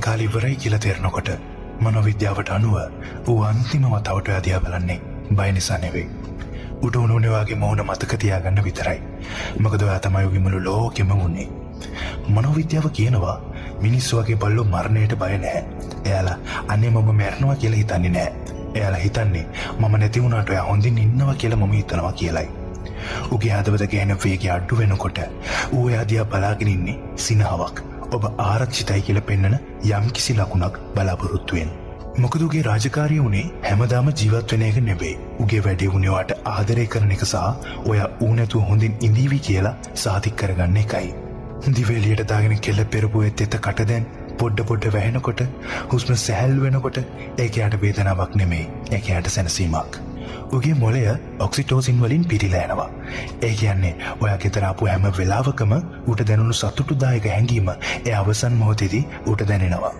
කාලේ ඉවරයි කියලා තේරෙනකොට මනෝවිද්‍යාවට අනුව ඌ අන්තිම වතාවට අධ්‍යා බලන්නේ බය නිසා නෙවෙයි. උට උණුනේ වගේ මौन මතක තියාගන්න විතරයි. මොකද ඔයා තමයි උගේ මුළු ලෝකෙම උන්නේ. මනෝවිද්‍යාව කියනවා මිනිස්සු වගේ බල්ලෝ මරණයට බය නැහැ. එයාලා අනේ මම මැරෙනවා කියලා හිතන්නේ නැහැ. එයාලා හිතන්නේ මම නැති වුණාට ඔයා හොඳින් ඉන්නවා කියලා මම හිතනවා කියලයි. උගේ හදවත ගෑන වේගය අඩු වෙනකොට ඌ එයා දිහා බලාගෙන ඉන්නේ සිනහවක්. ඔබ ආරක්ෂිතයි කියලා පෙන්නන යම්කිසි ලකුණක් බලාපොරොත්තු වෙන. මොකද උගේ රාජකාරිය උනේ හැමදාම ජීවත් වෙන එක නෙවෙයි. උගේ වැඩේ උනේ ඔයාට ආදරය කරන එක සහ ඔයා ඌ නැතුව හොඳින් ඉඳීවි කියලා සාතික කරගන්න එකයි. දිවෙලියට දාගෙන කෙල්ල පෙරපුවෙත් එත කට දැන් පොඩ වැහෙනකොට හුස්ම සැහැල් වෙනකොට ඒක යට වේදනාවක් නෙමෙයි. ඒක යට සැනසීමක්. උගේ මොළය ඔක්සිටෝසින් වලින් පිරීලා යනවා. ඒ කියන්නේ ඔයා ගෙදර ආපු හැම වෙලාවකම ඌට දැනුණු සතුටුදායක හැඟීම ඒ අවසන් මොහොතේදී ඌට දැනෙනවා.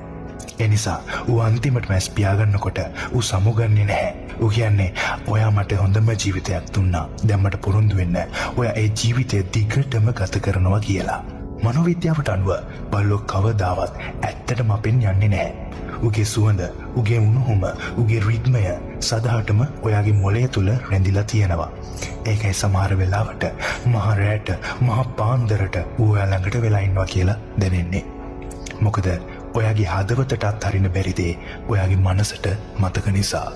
ඒ නිසා ඌ අන්තිමට මැස් පියාගන්නකොට ඌ සමුගන්නේ නැහැ. ඌ කියන්නේ ඔයා මට හොඳම ජීවිතයක් දුන්නා. දැන් මට පුරුදු වෙන්න. ඔයා ඒ ජීවිතය දිගටම ගත කරනවා කියලා. මනෝවිද්‍යාවට අනුව බල්ලෝ කවදාවත් ඇත්තටම අපෙන් යන්නේ නැහැ. උගේ සුවඳ, උගේ උණුහුම, උගේ රිද්මය සදාටම ඔයාගේ මොළය තුල රැඳිලා තියෙනවා. ඒකයි සමහර වෙලාවට මහ රැට, මහ පාන්දරට ඔයා ළඟට වෙලා ඉන්නවා කියලා දැනෙන්නේ. මොකද ඔයාගේ හදවතට අත්හරින්න බැරි දේ ඔයාගේ මනසට මතක නිසා.